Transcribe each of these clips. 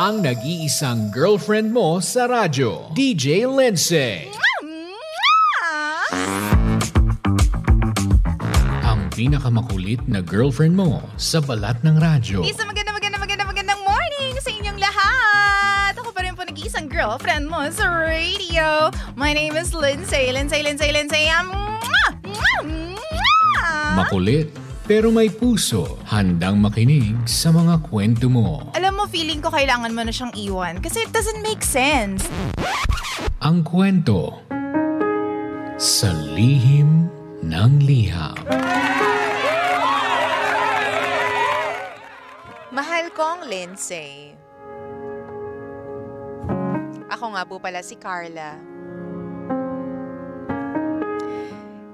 ang nag-iisang girlfriend mo sa radyo, DJ Lindsay. Ang pinakamakulit na girlfriend mo sa balat ng radyo. Isang magandang morning sa inyong lahat. Ako pa rin po nag-iisang girlfriend mo sa radio. My name is Lindsay. Makulit, pero may puso. Handang makinig sa mga kwento mo. Alam mo, feeling ko kailangan mo na siyang iwan kasi it doesn't make sense. Ang kwento sa lihim ng liham. Mahal kong Lindsay. Ako nga po pala si Carla.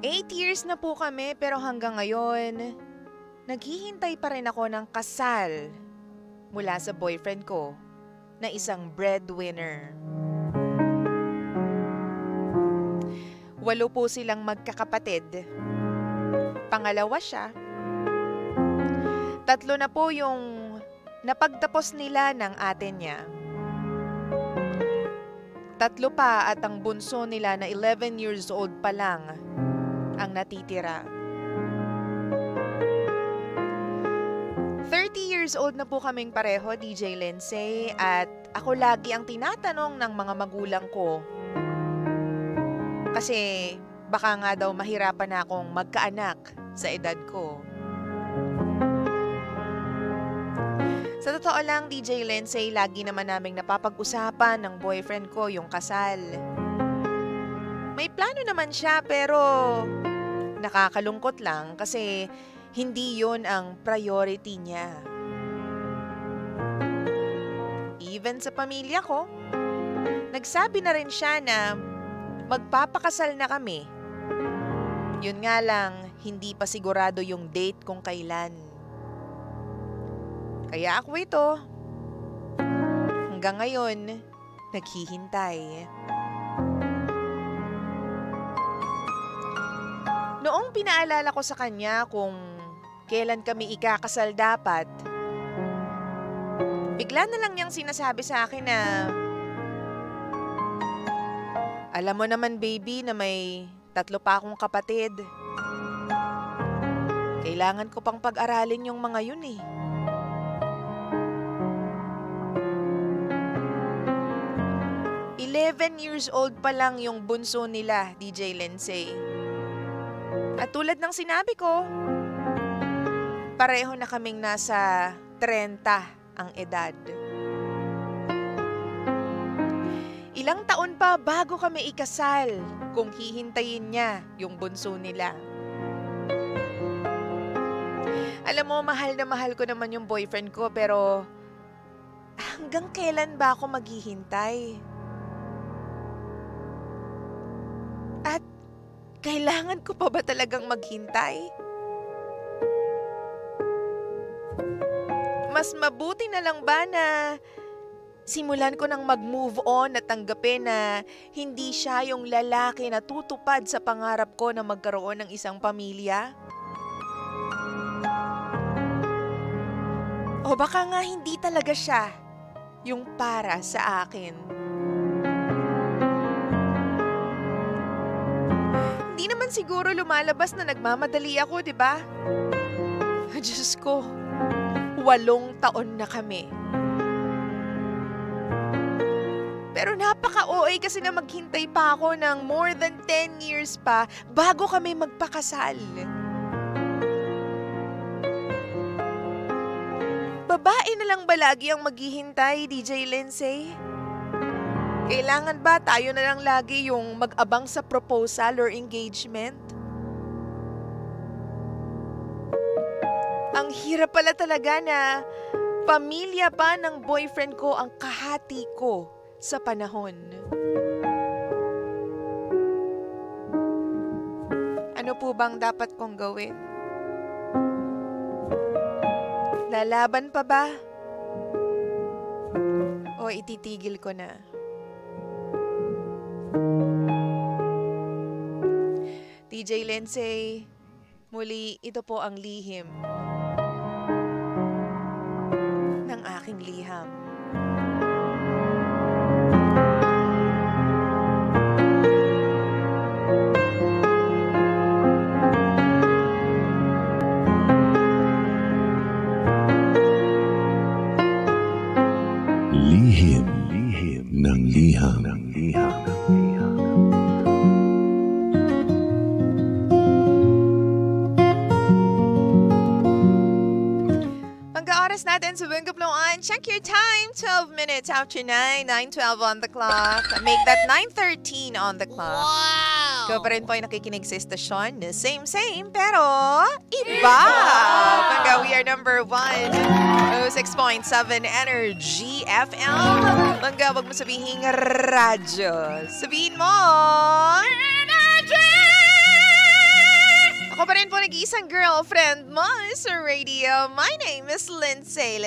8 years na po kami pero hanggang ngayon, naghihintay pa rin ako ng kasal mula sa boyfriend ko na isang breadwinner. 8 po silang magkakapatid. Pangalawa siya. 3 na po yung napagtapos nila ng ate niya. 3 pa at ang bunso nila na 11 years old pa lang ang natitira. 30 years old na po kaming pareho, DJ Lindsay, at ako lagi ang tinatanong ng mga magulang ko. Kasi baka nga daw mahirapan na akong magkaanak sa edad ko. Sa totoo lang, DJ Lindsay, lagi naman naming napapag-usapan ng boyfriend ko yung kasal. May plano naman siya pero nakakalungkot lang kasi hindi yon ang priority niya. Even sa pamilya ko, nagsabi na rin siya na magpapakasal na kami. Yun nga lang, hindi pa sigurado yung date kung kailan. Kaya ako ito, hanggang ngayon, naghihintay. Noong pinaalala ko sa kanya kung kailan kami ikakasal dapat, bigla na lang niyang sinasabi sa akin na, alam mo naman baby na may 3 pa akong kapatid. Kailangan ko pang pag-aralin yung mga yun eh. "11 years old pa lang yung bunso nila, DJ Lindsay. At tulad ng sinabi ko, pareho na kaming nasa 30 ang edad. Ilang taon pa bago kami ikasal kung hihintayin niya yung bunso nila. Alam mo, mahal na mahal ko naman yung boyfriend ko pero hanggang kailan ba ako maghihintay? At kailangan ko pa ba talagang maghintay? Mas mabuti na lang ba na simulan ko nang mag-move on at tanggapin na hindi siya yung lalaki na tutupad sa pangarap ko na magkaroon ng isang pamilya? O baka nga hindi talaga siya yung para sa akin. Hindi naman siguro lumalabas na nagmamadali ako, di ba? Diyos ko, 8 taon na kami. Pero napaka-OA kasi na maghintay pa ako ng more than 10 years pa bago kami magpakasal. Babae na lang ba lagi ang maghihintay, DJ Lindsay? Kailangan ba tayo na lang lagi yung mag-abang sa proposal or engagement? Ang hirap pala talaga na pamilya pa ng boyfriend ko ang kahati ko sa panahon. Ano po bang dapat kong gawin? Lalaban pa ba? O ititigil ko na? DJ Lindsay, muli ito po ang lihim ng aking liham. Lihim ng liham. Pagka-oras natin sa Bungkup Loan, check your time, 12 minutes after 9, 9:12 on the clock. Make that 9:13 on the clock. Wow! Ikaw pa rin po ay nakikinig sa estasyon. Same, pero iba! Pagka we are number 1, 6.7 Energy FM. Pagka wag mo sabihin radyo. Sabihin mo, Energy! Ako pa rin po nag-iisang girlfriend mo sa radio. My name is Lindsay.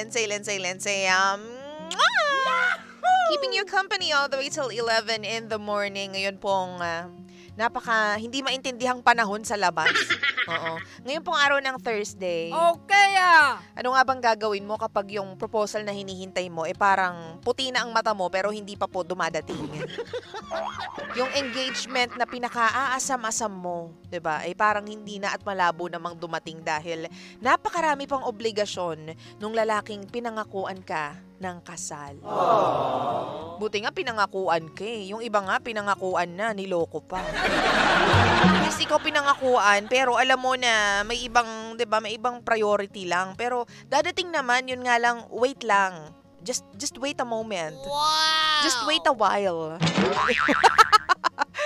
Keeping you company all the way till 11 in the morning. Ngayon pong hindi maintindihang panahon sa labas. Oo. Ngayon pong araw ng Thursday. Okay Ano nga bang gagawin mo kapag yung proposal na hinihintay mo parang puti na ang mata mo pero hindi pa po dumadating? Yung engagement na pinaka-aasam-asam mo, 'di ba? Parang hindi na at malabo namang dumating dahil napakarami pang obligasyon nung lalaking pinangakuan ka ng kasal. Buti nga pinangakuan ka Yung iba nga pinangakuan na, niloko pa. Yes, ikaw pinangakuan pero alam mo na may ibang, 'di ba, may ibang priority lang. Pero dadating naman, yun nga lang, wait lang. Just wait a moment. Wow! Just wait a while.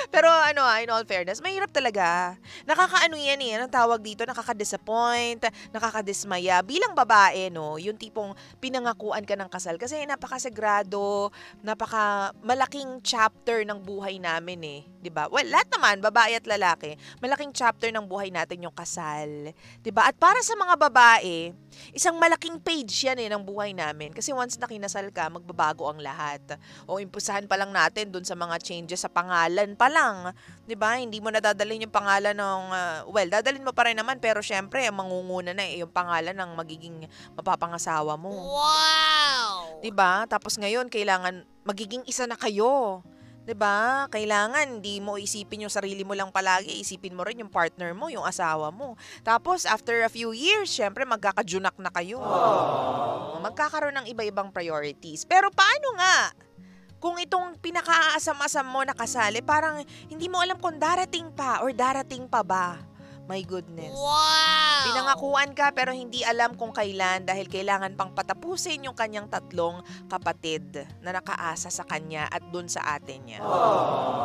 Pero in all fairness, mahirap talaga. Nakakaano yan Anong tawag dito? Nakaka-disappoint, nakakadismaya. Bilang babae, yung tipong pinangakuan ka ng kasal. Kasi napakasagrado, malaking chapter ng buhay namin 'di ba? Well, lahat naman, babae at lalaki, malaking chapter ng buhay natin yung kasal. 'Di ba? At para sa mga babae, isang malaking page yan ng buhay namin. Kasi once na kinasal ka, magbabago ang lahat. O impusahan pa lang natin dun sa mga changes sa pangalan pa lang. 'Di ba? Hindi mo na dadalhin yung pangalan ng dadalhin mo pa rin naman pero syempre ang mangunguna na yung pangalan ng magiging mapapangasawa mo. Wow! 'Di ba? Tapos ngayon kailangan magiging isa na kayo. 'Di ba? Kailangan hindi mo isipin yung sarili mo lang palagi, isipin mo rin yung partner mo, yung asawa mo. Tapos after a few years, syempre magkakajunak na kayo. Magkakaroon ng iba-ibang priorities. Pero paano nga? Kung itong pinaka-aasam-asam mo na kasali, parang hindi mo alam kung darating pa or darating pa ba. My goodness. Wow! Pinangakuan ka pero hindi alam kung kailan dahil kailangan pang patapusin yung kanyang 3 kapatid na nakaasa sa kanya at dun sa ate niya.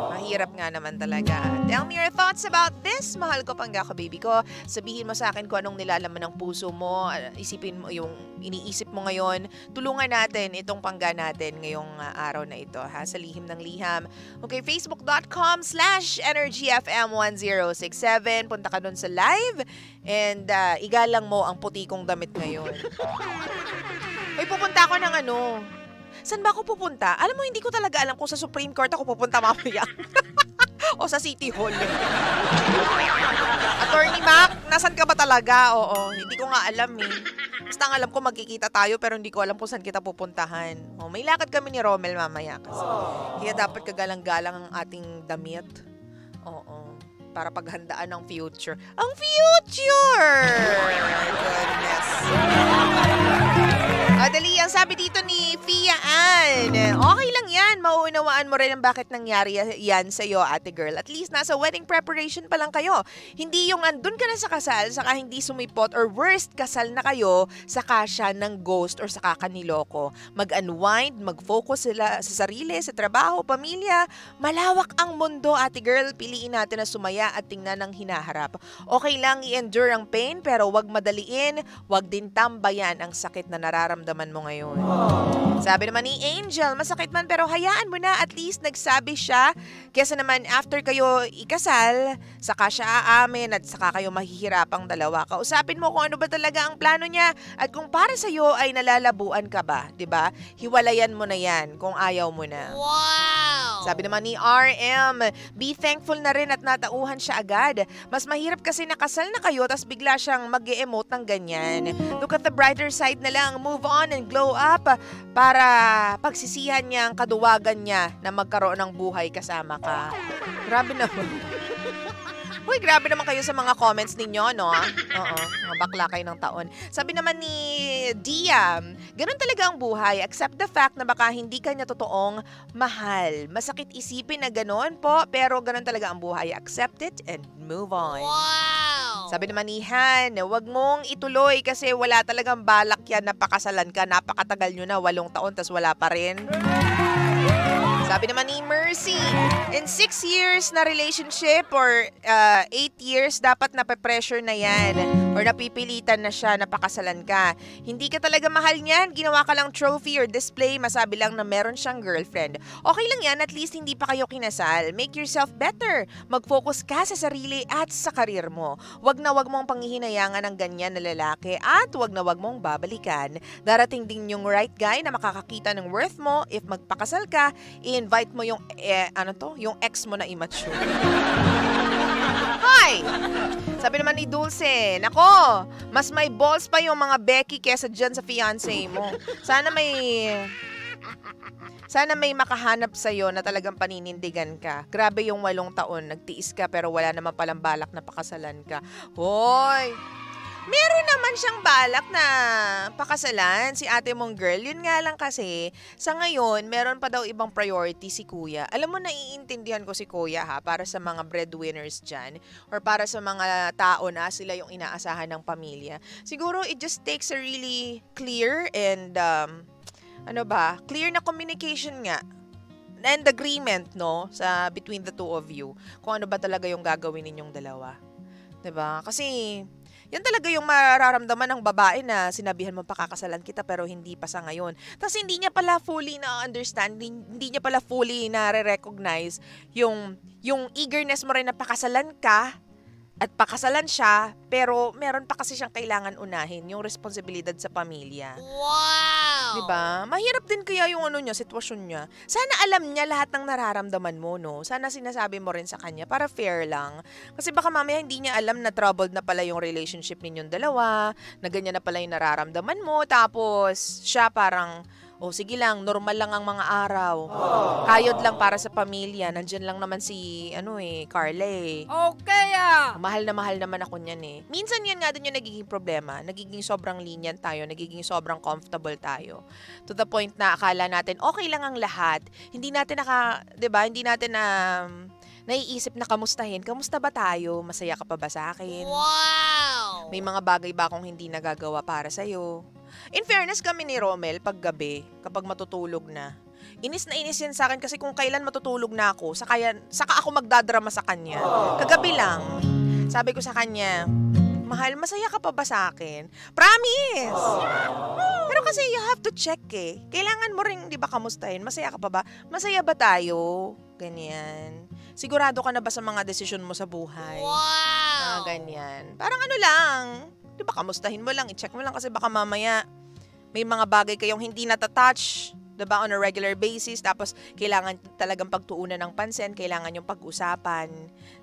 Mahirap nga naman talaga. Tell me your thoughts about this. Mahal ko Pangga ko, baby ko. Sabihin mo sa akin kung anong nilalaman ng puso mo. Isipin mo yung iniisip mo ngayon. Tulungan natin itong Pangga natin ngayong araw na ito sa Lihim ng Liham. Okay, facebook.com/energyfm1067. Punta ka dun sa live and igalang mo ang puti kong damit ngayon. Uy, pupunta ako ng Saan ba ako pupunta? Alam mo, hindi ko talaga alam kung sa Supreme Court ako pupunta mamaya. O sa City Hall. Attorney Mac, nasan ka ba talaga? Oo, hindi ko nga alam Basta ang alam ko magkikita tayo pero hindi ko alam kung saan kita pupuntahan. May lakad kami ni Romel mamaya kasi. Kaya dapat kagalang-galang ang ating damit. Oo. Para paghandaan ng future. Ang future! My goodness. Dali, ang sabi dito ni Fia Ann, okay lang yan. Mauunawaan mo rin ang bakit nangyari yan sa'yo, ate girl. At least nasa wedding preparation pa lang kayo. Hindi yung andun ka na sa kasal, saka hindi sumipot or worst kasal na kayo, saka siya ng ghost or saka kaniloko. Mag-unwind, mag-focus sila sa sarili, sa trabaho, pamilya. Malawak ang mundo, ate girl. Piliin natin na sumaya at tingnan ang hinaharap. Okay lang i-endure ang pain pero wag madaliin, wag din tambayan ang sakit na nararamdaman mo ngayon. Sabi naman ni Angel, masakit man pero hayaan mo na, at least nagsabi siya. Kesa naman after kayo ikasal, saka siya aamin at saka kayo mahihirapang dalawa. Kausapin mo kung ano ba talaga ang plano niya at kung para sa'yo ay nalalabuan ka ba, 'di ba? Hiwalayan mo na 'yan kung ayaw mo na. Wow! Sabi naman ni RM, be thankful na rin at natauhan siya agad. Mas mahirap kasi nakasal na kayo tas bigla siyang mag-e-emote ng ganyan. Look at the brighter side na lang, move on and glow up para pagsisihan niya ang kaduwagan niya na magkaroon ng buhay kasama ka. Grabe naman. Uy, grabe naman kayo sa mga comments ninyo, no? Oo, mga bakla kayo ng taon. Sabi naman ni Dia, ganun talaga ang buhay. Accept the fact na baka hindi ka niya totoong mahal. Masakit isipin na ganun po, pero ganun talaga ang buhay. Accept it and move on. Wow! Sabi naman ni Han, wag mong ituloy kasi wala talagang balak yan na pakasalan ka. Napakatagal nyo na, 8 taon, tas wala pa rin. Sabi naman ni Mercy, in 6 years na relationship or 8 years, dapat nape-pressure na yan or napipilitan na siya na pakasalan ka. Hindi ka talaga mahal niyan, ginawa ka lang trophy or display, masabi lang na meron siyang girlfriend. Okay lang yan, at least hindi pa kayo kinasal. Make yourself better. Mag-focus ka sa sarili at sa karir mo. Wag na wag mong panghihinayangan ng ganyan na lalaki at wag na wag mong babalikan. Darating din yung right guy na makakakita ng worth mo if magpakasal ka, i-invite mo yung, yung ex mo na immature. Hi! Sabi naman ni Dulce, nako, mas may balls pa yung mga Becky kesa dyan sa fiancé mo. Sana may makahanap sa'yo na talagang paninindigan ka. Grabe yung 8 taon, nagtiis ka pero wala naman palang balak na pakasalan ka. Hoy! Meron naman siyang balak na pakasalan si ate mong girl. Yun nga lang kasi, sa ngayon, meron pa daw ibang priority si kuya. Alam mo, naiintindihan ko si kuya ha, para sa mga breadwinners dyan, or para sa mga tao na sila yung inaasahan ng pamilya. Siguro, it just takes a really clear and, clear na communication nga. And agreement, no, sa between the two of you. Kung ano ba talaga yung gagawin ninyong dalawa. 'Di ba? Kasi yan talaga yung mararamdaman ng babae na sinabihan mo pakakasalan kita pero hindi pa sa ngayon. Tapos hindi niya pala fully na-understand, hindi niya pala fully na-recognize yung eagerness mo rin na pakasalan ka at pakasalan siya, pero meron pa kasi siyang kailangan unahin, yung responsibilidad sa pamilya. Wow! Diba? Mahirap din kaya yung sitwasyon niya. Sana alam niya lahat ng nararamdaman mo, no? Sana sinasabi mo rin sa kanya para fair lang. Kasi baka mamaya hindi niya alam na troubled na pala yung relationship ninyong dalawa, na ganyan na pala yung nararamdaman mo, tapos siya parang, sige lang, normal lang ang mga araw. Kayod lang para sa pamilya. Nandyan lang naman si, Carla eh. Okay ah! Mahal naman ako niyan eh. Minsan yan nga din yung nagiging problema. Nagiging sobrang lenient tayo. Nagiging sobrang comfortable tayo. To the point na akala natin okay lang ang lahat. Hindi natin Hindi natin naiisip na kamustahin. Kamusta ba tayo? Masaya ka pa ba sa akin? Wow! May mga bagay ba akong hindi nagagawa para sa'yo? In fairness kami ni Romel, paggabi, kapag matutulog na, inis na inis yan sa akin kasi kung kailan matutulog na ako, saka ako magdadrama sa kanya. Kagabi lang, sabi ko sa kanya, mahal, masaya ka pa ba sa akin? Promise! Pero kasi you have to check eh. Kailangan mo rin, di ba, kamustahin? Masaya ka pa ba? Masaya ba tayo? Ganyan. Sigurado ka na ba sa mga desisyon mo sa buhay? Wow! Ganyan. Parang lang, di ba, kamustahin mo lang, i-check mo lang kasi baka mamaya may mga bagay kayong hindi natatouch, di ba, on a regular basis, tapos kailangan talagang pagtuunan ng pansin, kailangan yung pag-usapan,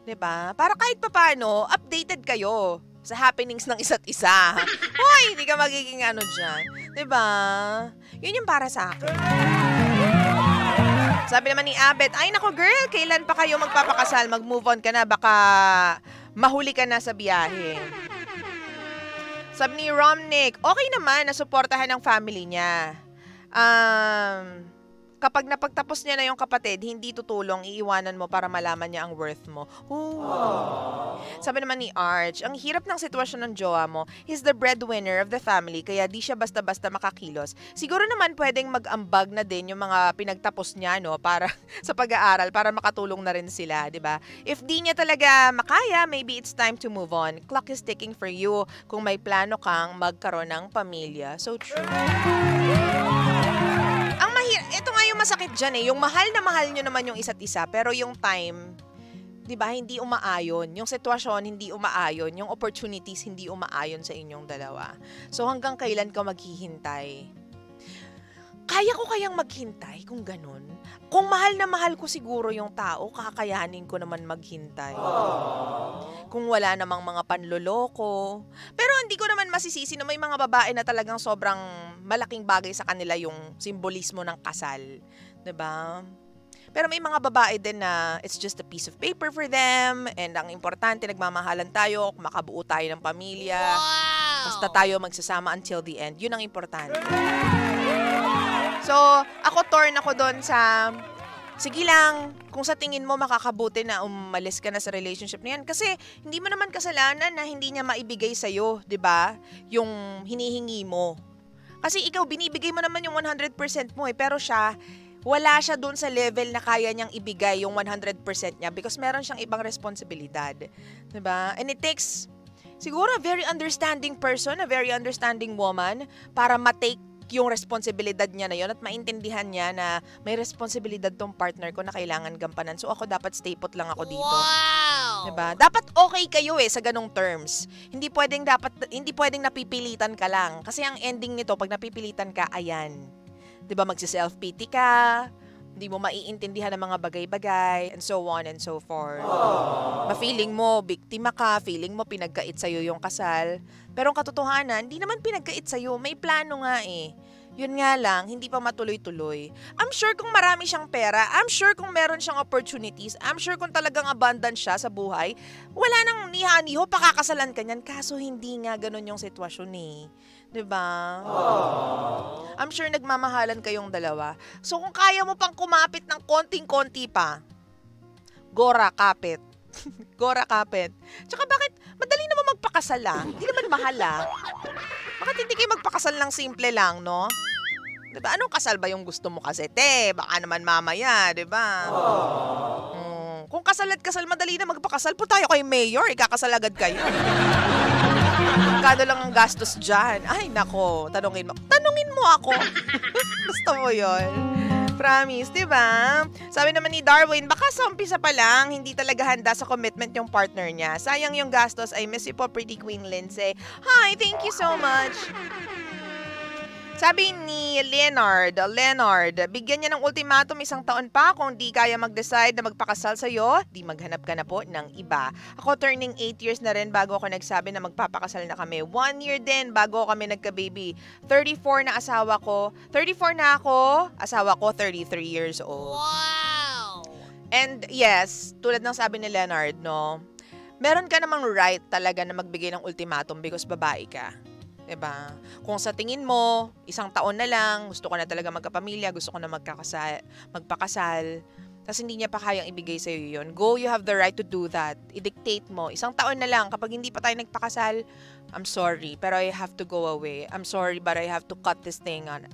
di ba? Para kahit papaano, updated kayo sa happenings ng isa't isa. Hoy, hindi ka magiging dyan. Di ba? Yun yung para sa akin. Sabi naman ni Abet, ay nako girl, kailan pa kayo magpapakasal? Mag-move on ka na, baka mahuli ka na sa biyahe. Sabi ni Romnick, okay naman na suportahan ng family niya. Kapag napagtapos niya na yung kapatid, hindi tutulong, iiwanan mo para malaman niya ang worth mo. Sabi naman ni Arch, ang hirap ng sitwasyon ng jowa mo. He's the breadwinner of the family, kaya di siya basta-basta makakilos. Siguro naman pwedeng mag-ambag na din yung mga pinagtapos niya, no, para sa pag-aaral, para makatulong na rin sila, di ba? If di niya talaga makaya, maybe it's time to move on. Clock is ticking for you kung may plano kang magkaroon ng pamilya. So true. Ito nga yung masakit dyan eh. Yung mahal na mahal nyo naman yung isa't isa, pero yung time, di ba, hindi umaayon. Yung sitwasyon, hindi umaayon. Yung opportunities, hindi umaayon sa inyong dalawa. So hanggang kailan ka maghihintay? Kaya ko kayang maghintay kung ganun? Kung mahal na mahal ko siguro yung tao, kakayanin ko naman maghintay. Kung wala namang mga panloloko. Pero hindi ko naman masisisi na may mga babae na talagang sobrang malaking bagay sa kanila yung simbolismo ng kasal. 'Di ba? Pero may mga babae din na it's just a piece of paper for them and ang importante, nagmamahalan tayo, makabuo tayo ng pamilya. Basta tayo magsasama until the end. Yun ang importante. So, ako torn ako doon sa, sige lang, kung sa tingin mo makakabuti na umalis ka na sa relationship na yan. Kasi hindi mo naman kasalanan na hindi niya maibigay sa'yo, di ba? Yung hinihingi mo. Kasi ikaw, binibigay mo naman yung 100% mo eh. Pero siya, wala siya doon sa level na kaya niyang ibigay yung 100% niya because meron siyang ibang responsibilidad. Di ba? And it takes siguro a very understanding person, a very understanding woman para matake yung responsibilidad niya na yun at maintindihan niya na may responsibilidad tong partner ko na kailangan gampanan. So ako dapat stay put lang ako dito. Wow! Diba? Dapat okay kayo sa ganong terms. Hindi pwedeng napipilitan ka lang. Kasi ang ending nito, pag napipilitan ka, ayan. Diba, magsi-self-pity ka, hindi mo maiintindihan ng mga bagay-bagay, and so on and so forth. Ma-feeling mo, biktima ka, feeling mo pinagkait sa'yo yung kasal. Pero ang katotohanan, hindi naman pinagkait sa'yo, may plano nga eh. Yun nga lang, hindi pa matuloy-tuloy. I'm sure kung marami siyang pera, I'm sure kung meron siyang opportunities, I'm sure kung talagang abundant siya sa buhay, wala nang niha-niho, pakakasalan ka niyan. Kaso hindi nga ganun yung sitwasyon eh. Diba? I'm sure nagmamahalan kayong dalawa. So kung kaya mo pang kumapit ng konting-konti pa, gora kapit. Gora kapit. Tsaka bakit madali naman magpakasal Hindi naman mahal Bakit hindi kayo magpakasal ng simple lang, no? Diba? Anong kasal ba yung gusto mo kasi? Baka naman mamaya, diba? Kung kasal at kasal, madali na magpakasal po tayo kay Mayor. Ikakasal agad kayo. Magkano lang ang gastos dyan? Ay, nako. Tanungin mo ako. Gusto mo yun? Promise, di ba? Sabi naman ni Darwin, baka sa umpisa pa lang, hindi talaga handa sa commitment yung partner niya. Sayang yung gastos. I miss you po, Pretty Queen Lindsay. Hi, thank you so much. Sabi ni Leonard, bigyan niya ng ultimatum 1 taon pa kung di kaya mag-decide na magpakasal sa'yo, di maghanap ka na po ng iba. Ako turning 8 years na rin bago ako nagsabi na magpapakasal na kami. 1 year din bago kami nagka-baby. 34 na asawa ko. 34 na ako, asawa ko 33 years old. Wow! And yes, tulad ng sabi ni Leonard, no, meron ka namang right talaga na magbigay ng ultimatum because babae ka. Diba? Kung sa tingin mo, 1 taon na lang, gusto ko na talaga magkapamilya, gusto ko na magpakasal, tapos hindi niya pa kayang ibigay sa'yo yun, go, you have the right to do that. I-dictate mo, 1 taon na lang, kapag hindi pa tayo nagpakasal, I'm sorry, pero I have to go away. I'm sorry, but I have to cut this thing on.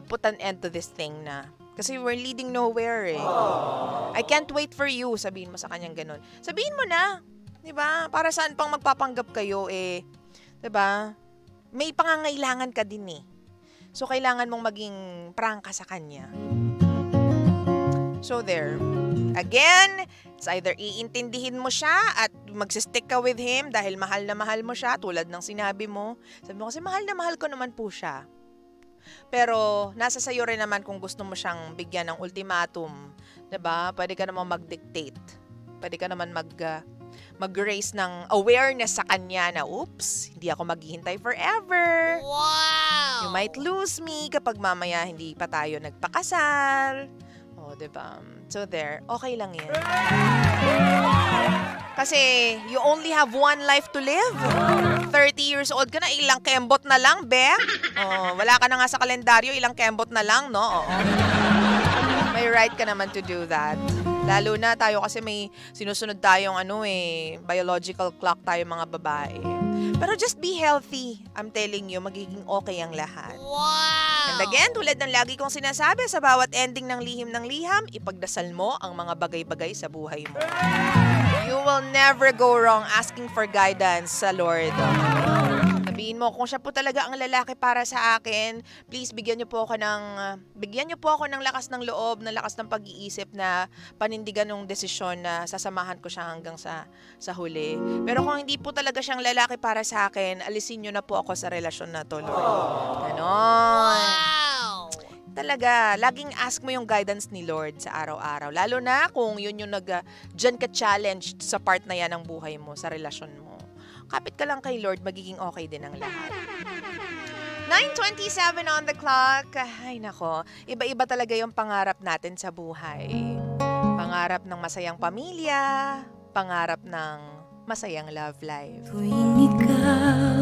Put an end to this thing na. Kasi we're leading nowhere eh. I can't wait for you, sabihin mo sa kanyang ganun. Sabihin mo na, diba? Para saan pang magpapanggap kayo eh. Diba? May pangangailangan ka din eh. So, kailangan mong maging prangka sa kanya. So, there. Again, it's either iintindihin mo siya at magsistick ka with him dahil mahal na mahal mo siya, tulad ng sinabi mo. Sabi mo kasi, mahal na mahal ko naman po siya. Pero, nasa sayo rin naman kung gusto mo siyang bigyan ng ultimatum. Diba? Pwede ka naman mag-dictate. Pwede ka naman mag-raise ng awareness sa kanya na, oops, hindi ako maghihintay forever. Wow! You might lose me kapag mamaya hindi pa tayo nagpakasal. O, diba? So there, okay lang yan. Kasi you only have one life to live. 30 years old ka na, ilang kembot na lang, be? Oh, wala ka na nga sa kalendaryo, ilang kembot na lang, no? Oo. May right ka naman to do that. Lalo na tayo kasi may sinusunod tayong biological clock tayo mga babae. Pero just be healthy. I'm telling you, magiging okay ang lahat. Wow! And again, tulad ng lagi kong sinasabi, sa bawat ending ng liham, ipagdasal mo ang mga bagay-bagay sa buhay mo. You will never go wrong asking for guidance sa Lord. Sabihin mo, kung siya po talaga ang lalaki para sa akin, please bigyan niyo po ako ng lakas ng loob, ng lakas ng pag-iisip na panindigan ng desisyon na sasamahan ko siya hanggang sa huli. Pero kung hindi po talaga siyang lalaki para sa akin, alisin niyo na po ako sa relasyon na to, Lord. Ganon. Wow! Talaga, laging ask mo yung guidance ni Lord sa araw-araw. Lalo na kung yun yung dyan ka-challenge sa part na yan ng buhay mo, sa relasyon mo. Kapit ka lang kay Lord, magiging okay din ang lahat. 9:27 on the clock. Ay nako, iba-iba talaga yung pangarap natin sa buhay. Pangarap ng masayang pamilya, pangarap ng masayang love life. Tuwing ikaw